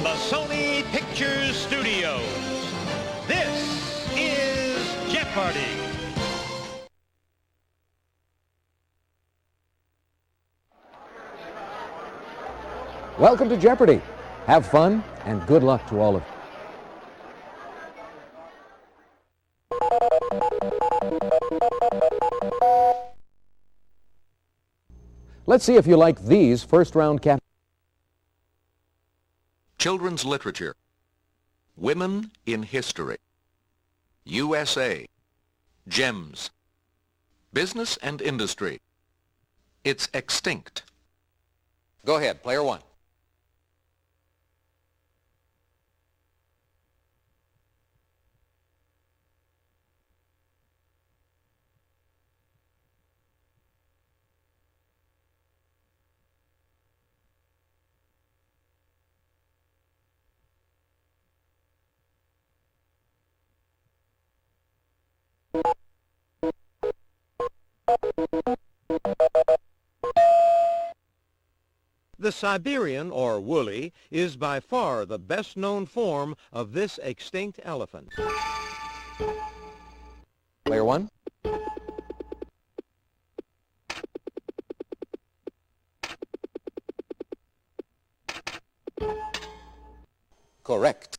the Sony Pictures Studios, this is Jeopardy! Welcome to Jeopardy! Have fun and good luck to all of you. Let's see if you like these first-round cap. Children's literature. Women in history. USA. Gems. Business and industry. It's extinct. Go ahead, player one. The Siberian, or woolly, is by far the best-known form of this extinct elephant. Player one. Correct.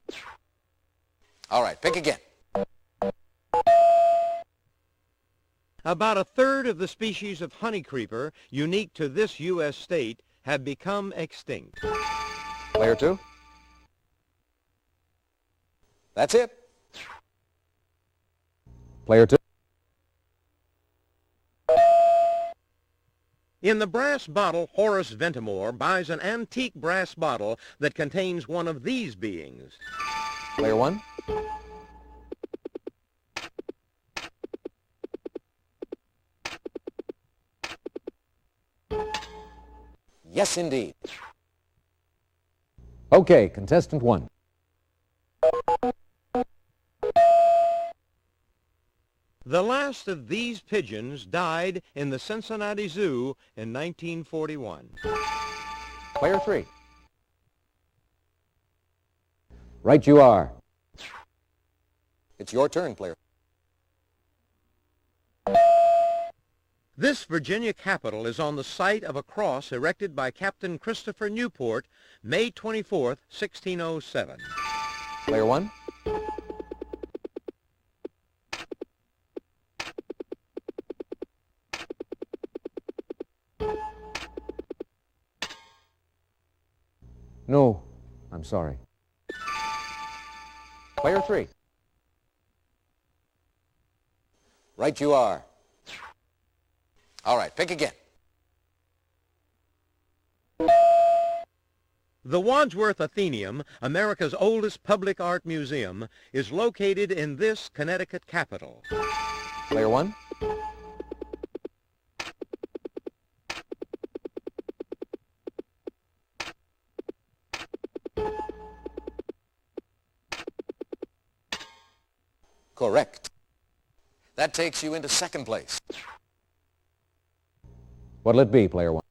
All right, pick again. About a third of the species of honeycreeper unique to this U.S. state have become extinct. Player two. That's it. Player two. In the brass bottle, Horace Ventimore buys an antique brass bottle that contains one of these beings. Player one. Yes, indeed. Okay, contestant one. The last of these pigeons died in the Cincinnati Zoo in 1941. Player three. Right you are. It's your turn, player. This Virginia capital is on the site of a cross erected by Captain Christopher Newport, May 24, 1607. Player one. No, I'm sorry. Player three. Right you are. All right, pick again. The Wadsworth Atheneum, America's oldest public art museum, is located in this Connecticut capital. Player one. Correct. That takes you into second place. What'll it be, player one?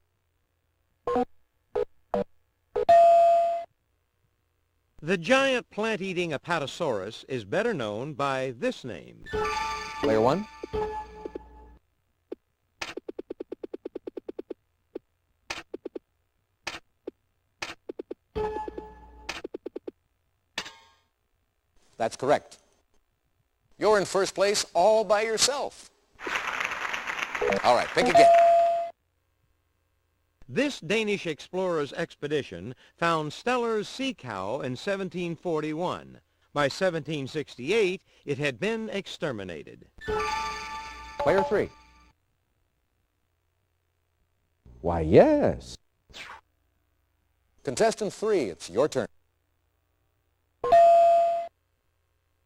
The giant plant-eating Apatosaurus is better known by this name. Player one. That's correct. You're in first place all by yourself. All right, pick again. This Danish explorer's expedition found Steller's sea cow in 1741. By 1768, it had been exterminated. Player three. Why, yes. Contestant three, it's your turn.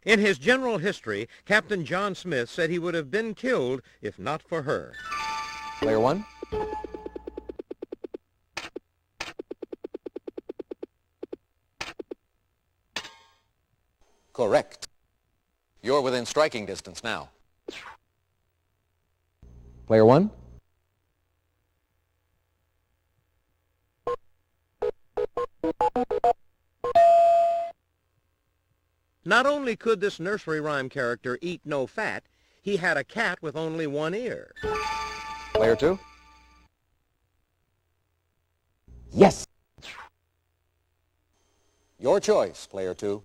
In his general history, Captain John Smith said he would have been killed if not for her. Player one. Correct. You're within striking distance now. Player one. Not only could this nursery rhyme character eat no fat, he had a cat with only one ear. Player 2. Yes. Your choice, player 2.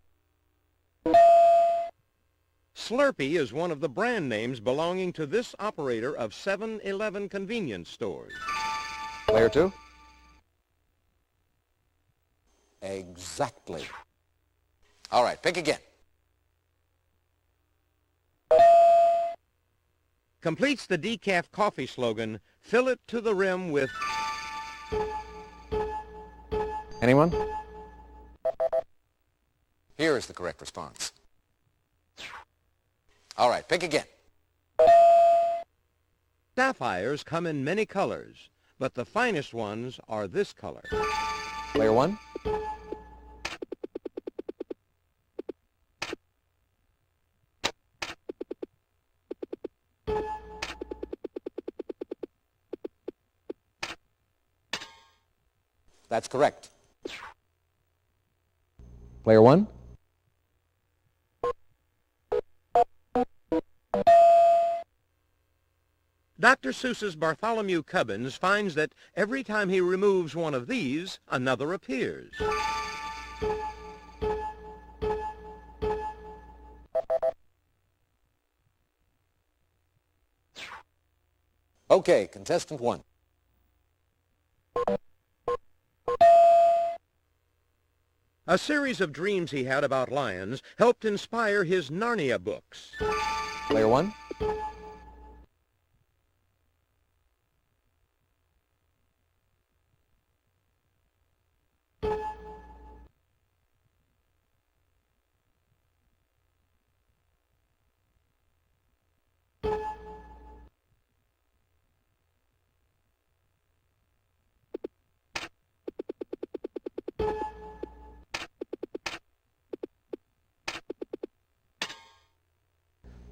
Slurpee is one of the brand names belonging to this operator of 7-Eleven convenience stores. Player 2. Exactly. All right, pick again. Completes the decaf coffee slogan, fill it to the rim with... Anyone? Here is the correct response. All right, pick again. Sapphires come in many colors, but the finest ones are this color. Player 1. That's correct. Player 1. Dr. Seuss's Bartholomew Cubbins finds that every time he removes one of these, another appears. Okay, contestant 1. A series of dreams he had about lions helped inspire his Narnia books. Player 1.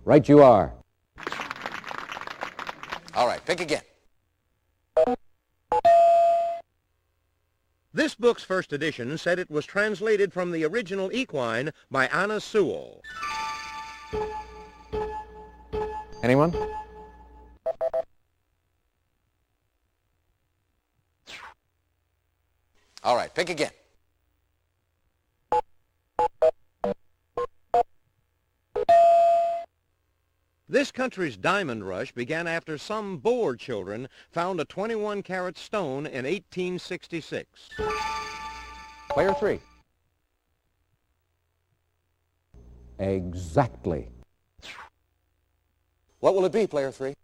Right you are. All right, pick again. This book's first edition said it was translated from the original equine by Anna Sewell. Anyone? All right, pick again. This country's diamond rush began after some Boer children found a 21-carat stone in 1866. Player 3. Exactly. What will it be, player 3?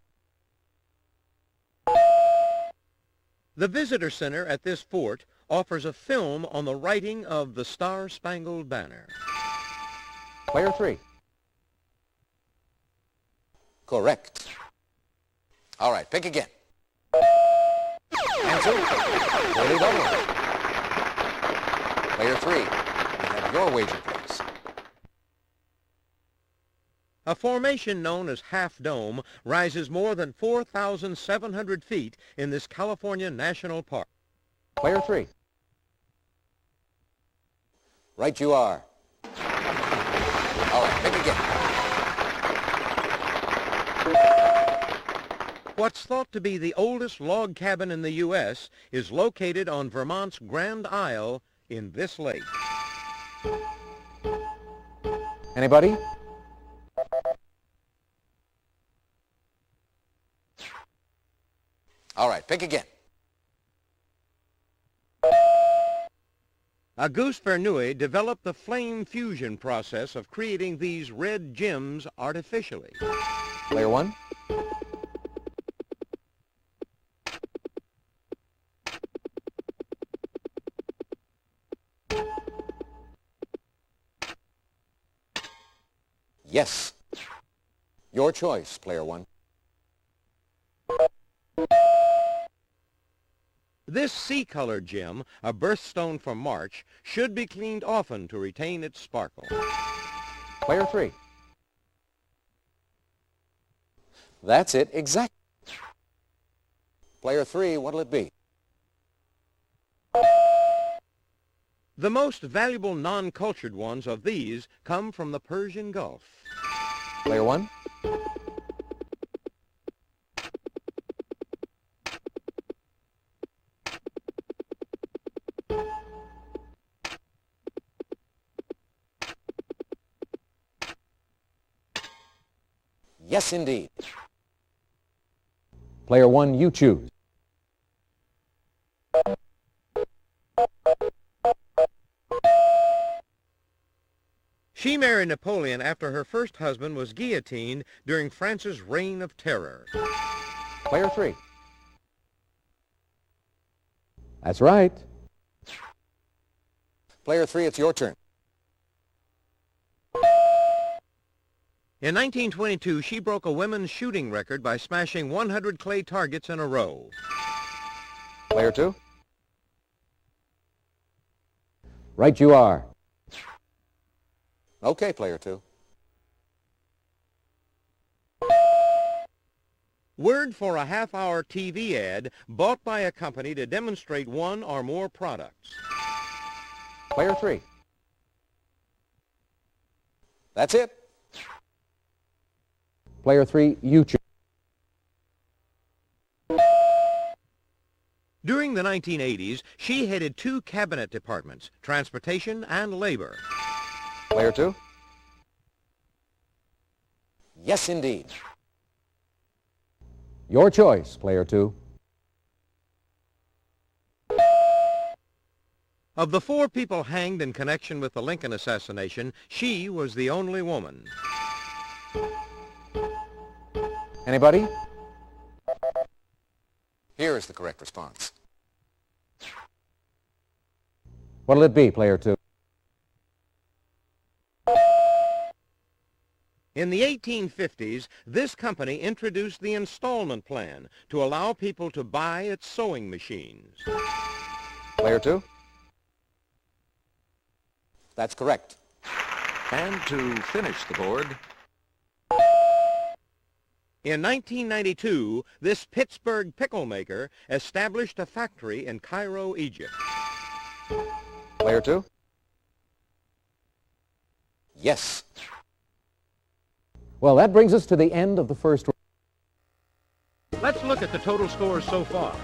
The visitor center at this fort offers a film on the writing of the Star-Spangled Banner. Player 3. Correct. All right, pick again. Answer, Early double. Player 3, you have your wager, please. A formation known as Half Dome rises more than 4,700 feet in this California National Park. Player 3. Right you are. All right, pick again. What's thought to be the oldest log cabin in the U.S. is located on Vermont's Grand Isle in this lake. Anybody? All right, pick again. Auguste Verneuil developed the flame fusion process of creating these red gems artificially. Player 1. Yes. Your choice, player 1. This sea-colored gem, a birthstone from March, should be cleaned often to retain its sparkle. Player 3. That's it, exactly. Player 3, what'll it be? The most valuable non-cultured ones of these come from the Persian Gulf. Player one. Yes, indeed. Player one, you choose. She married Napoleon after her first husband was guillotined during France's reign of terror. Player three. That's right. Player three, it's your turn. In 1922, she broke a women's shooting record by smashing 100 clay targets in a row. Player two. Right you are. Okay, player two. Word for a half-hour TV ad bought by a company to demonstrate one or more products. Player three. That's it. Player three, you choose. During the 1980s, she headed two cabinet departments, transportation and labor. Player two. Yes, indeed. Your choice, player two. Of the four people hanged in connection with the Lincoln assassination, she was the only woman. Anybody? Here is the correct response. What'll it be, player two? In the 1850s, this company introduced the installment plan to allow people to buy its sewing machines. Player two. That's correct. And to finish the board, In 1992, this Pittsburgh pickle maker established a factory in Cairo, Egypt. Player two. Yes. Well, that brings us to the end of the first round. Let's look at the total scores so far.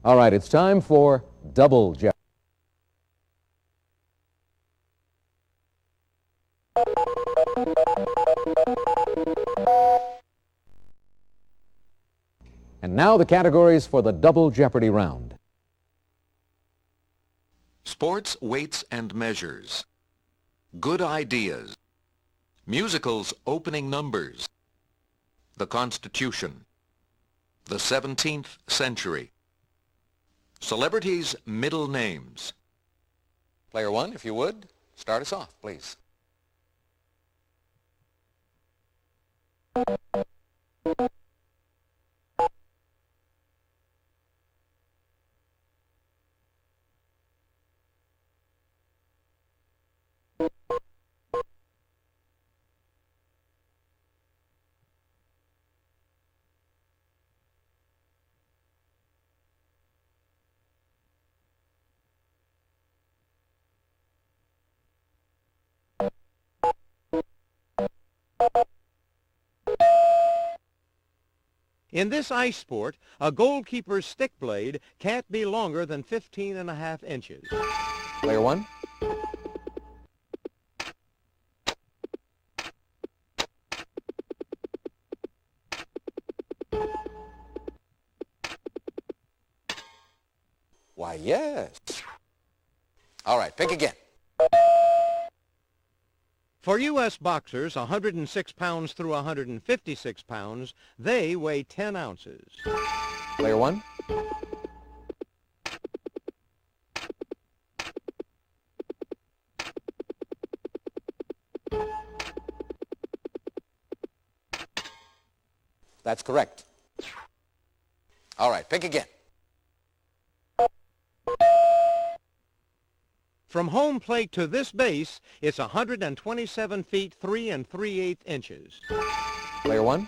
All right, it's time for Double Jeopardy. And now the categories for the Double Jeopardy round. sports, weights and measures, good ideas, musicals opening numbers, the Constitution, the 17th century, celebrities' middle names. Player one, if you would, start us off, please. In this ice sport, a goalkeeper's stick blade can't be longer than 15.5 inches. Player one. Why, yes. All right, pick again. For U.S. boxers 106 pounds through 156 pounds, they weigh 10 ounces. Player one. That's correct. All right, pick again. From home plate to this base, it's 127 feet 3 3/8 inches. Player one.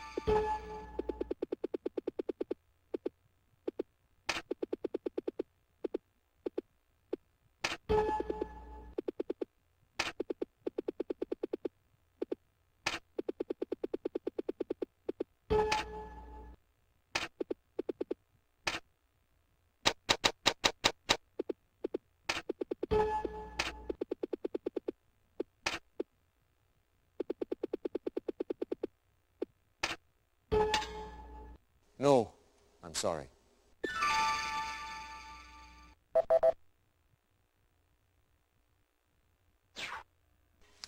No, I'm sorry.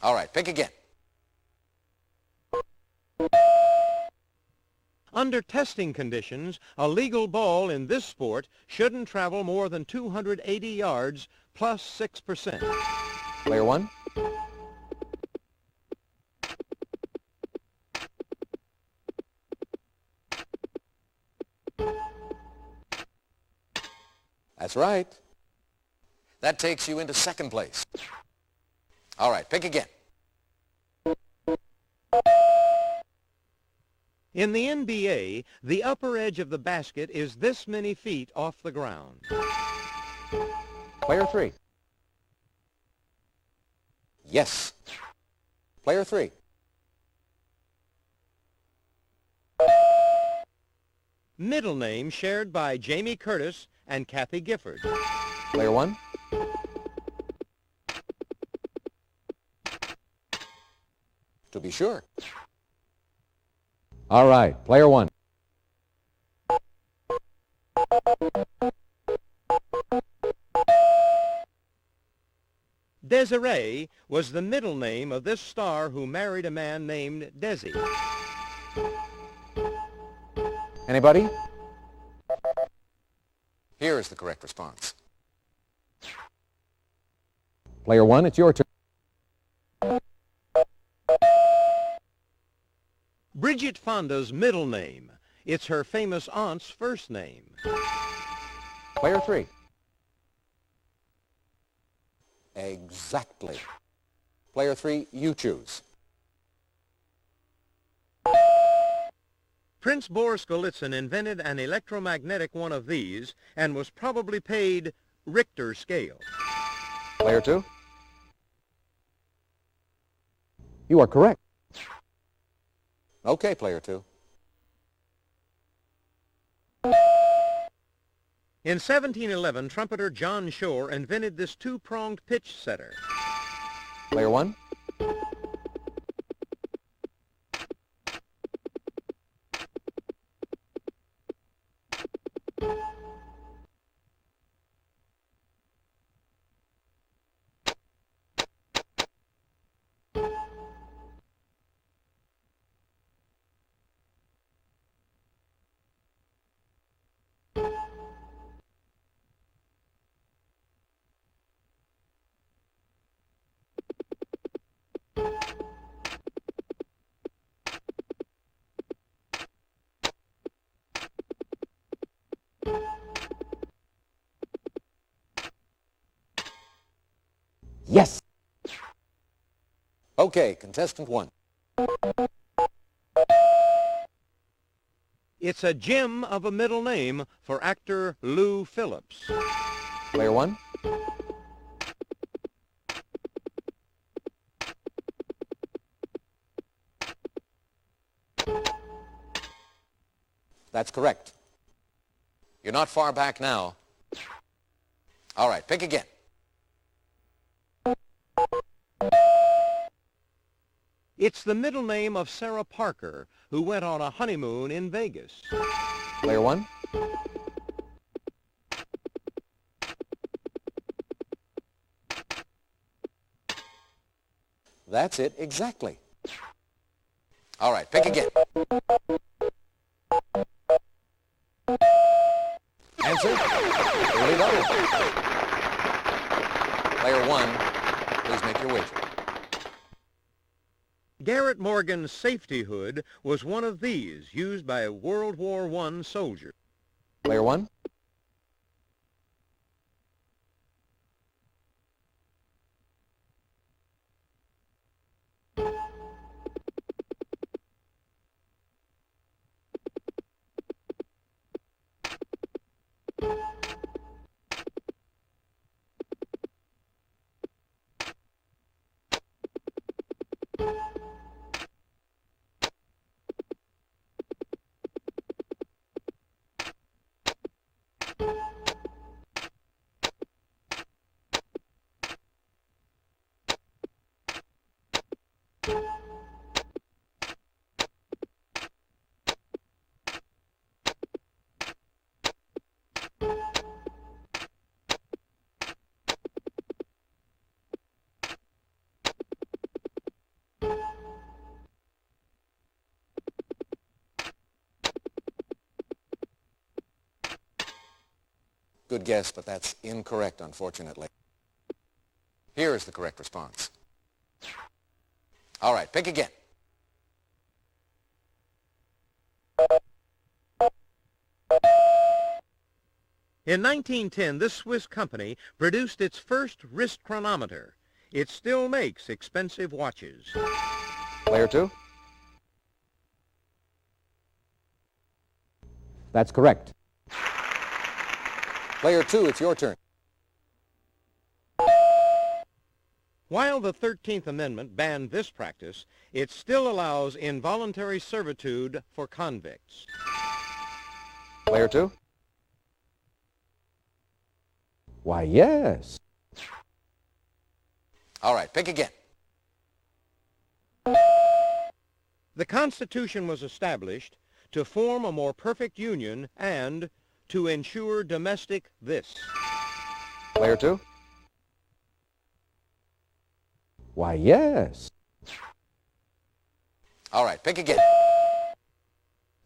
All right, pick again. Under testing conditions, a legal ball in this sport shouldn't travel more than 280 yards plus 6%. Player one. That's right. That takes you into second place. All right, pick again. In the NBA, the upper edge of the basket is this many feet off the ground. Player three. Yes. Player three. Middle name shared by Jamie Curtis and Kathy Gifford. Player one. To be sure. All right, player one. Desiree was the middle name of this star who married a man named Desi. Anybody? Here is the correct response. Player one, it's your turn. Bridget Fonda's middle name. It's her famous aunt's first name. Player three. Exactly. Player three, you choose. Prince Boris Golitsyn invented an electromagnetic one of these and was probably paid Richter scale. Player two. You are correct. Okay, player two. In 1711, trumpeter John Shore invented this two-pronged pitch setter. Player one. Yes. Okay, contestant one. It's a Jim of a middle name for actor Lou Phillips. Player one. That's correct. You're not far back now. All right, pick again. It's the middle name of Sarah Parker, who went on a honeymoon in Vegas. Player one. That's it, exactly. All right, pick again. Answer, early double. Player one, please make your wager. Garrett Morgan's safety hood was one of these used by World War I soldiers. Player one. Good guess, but that's incorrect, unfortunately. Here is the correct response. All right, pick again. In 1910, this Swiss company produced its first wrist chronometer. It still makes expensive watches. Player two? That's correct. Player two, it's your turn. While the 13th Amendment banned this practice, it still allows involuntary servitude for convicts. Player two? Why, yes. All right, pick again. The Constitution was established to form a more perfect union and to ensure domestic this. Player two? Why, yes. All right, pick again.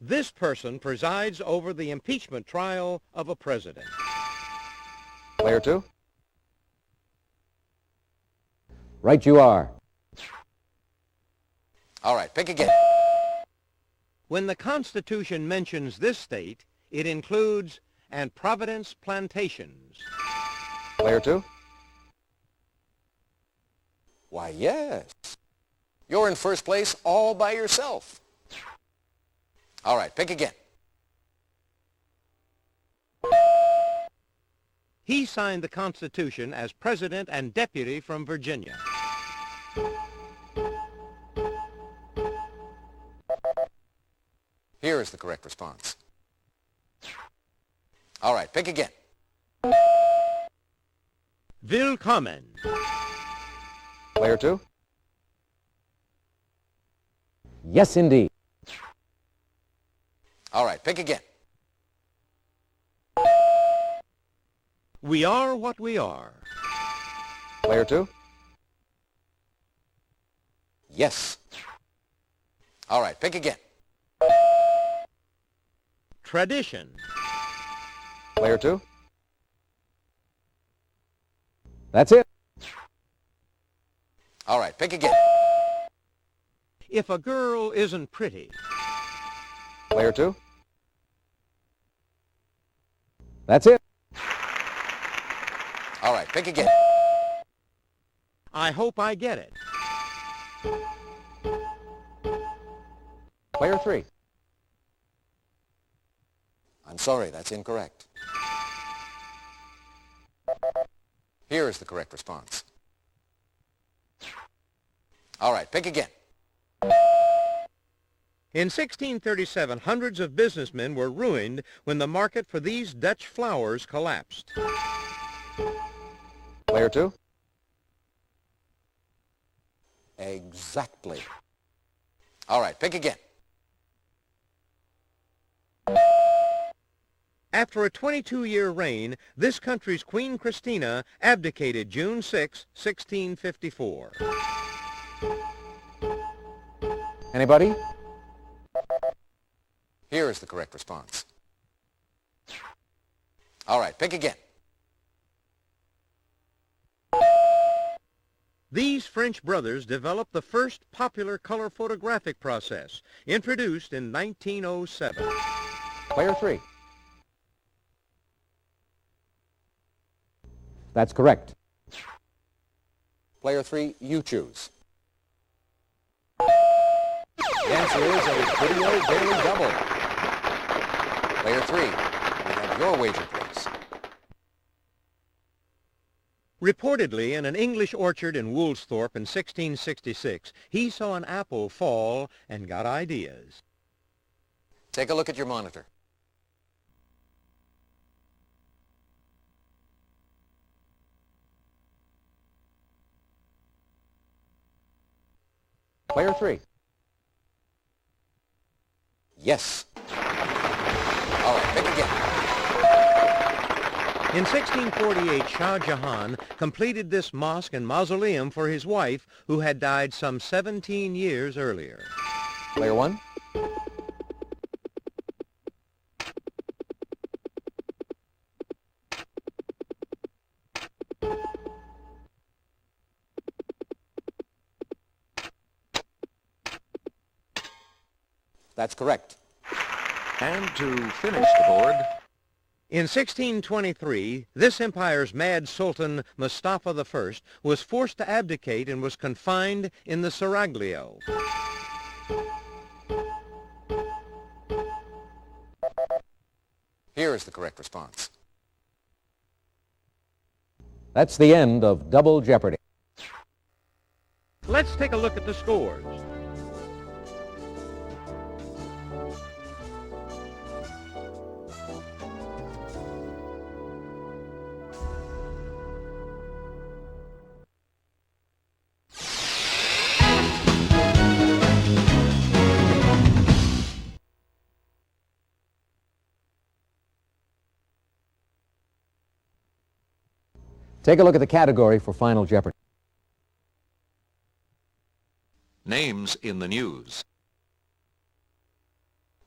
This person presides over the impeachment trial of a president. Player two? Right you are. All right, pick again. When the Constitution mentions this state, it includes and Providence plantations. Player two? Why, yes. You're in first place all by yourself. All right, pick again. He signed the Constitution as president and deputy from Virginia. Here is the correct response. All right, pick again. Willkommen. Player two? Yes, indeed. All right, pick again. We are what we are. Player two? Yes. All right, pick again. Tradition. Player two? That's it. All right, pick again. If a girl isn't pretty. Player two? That's it. All right, pick again. I hope I get it. Player three? I'm sorry, that's incorrect. Here is the correct response. All right, pick again. In 1637, hundreds of businessmen were ruined when the market for these Dutch flowers collapsed. Player two? Exactly. All right, pick again. After a 22-year reign, this country's Queen Christina abdicated June 6, 1654. Anybody? Here is the correct response. All right, pick again. These French brothers developed the first popular color photographic process, introduced in 1907. Player three? That's correct. Player three, you choose. The answer is a video daily double. Player three, we have your wager, please. Reportedly, in an English orchard in Woolsthorpe in 1666, he saw an apple fall and got ideas. Take a look at your monitor. Player three? Yes. All right, pick again. In 1648, Shah Jahan completed this mosque and mausoleum for his wife, who had died some 17 years earlier. Player one? That's correct. And to finish the board, In 1623, this empire's mad Sultan Mustafa I was forced to abdicate and was confined in the Seraglio. Here is the correct response. That's the end of Double Jeopardy. Let's take a look at the scores. Take a look at the category for Final Jeopardy. names in the news.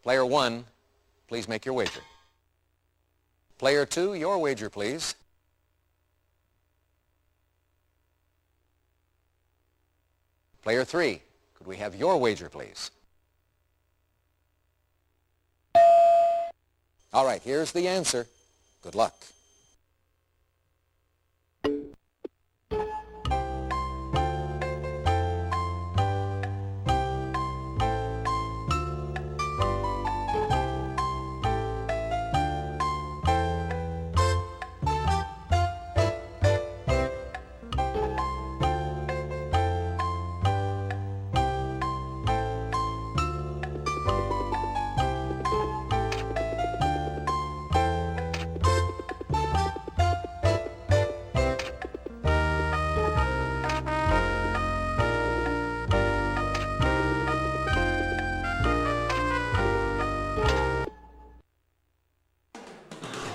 Player 1, please make your wager. Player 2, your wager, please. Player 3, could we have your wager, please? All right, here's the answer. Good luck.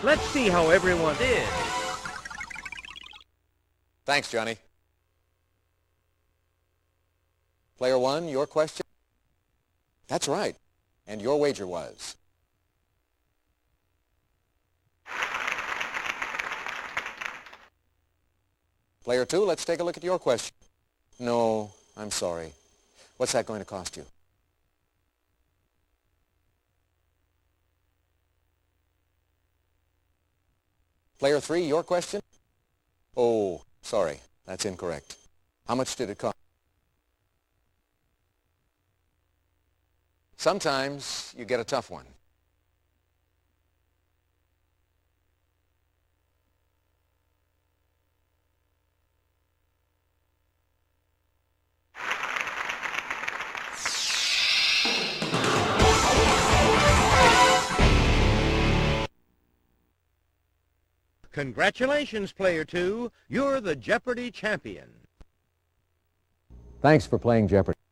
Let's see how everyone did. Thanks, Johnny. Player 1, your question? That's right. And your wager was? Player 2, let's take a look at your question. No, I'm sorry. What's that going to cost you? Player 3, your question? Oh, sorry. That's incorrect. How much did it cost? Sometimes you get a tough one. Congratulations, Player 2. You're the Jeopardy champion. Thanks for playing Jeopardy.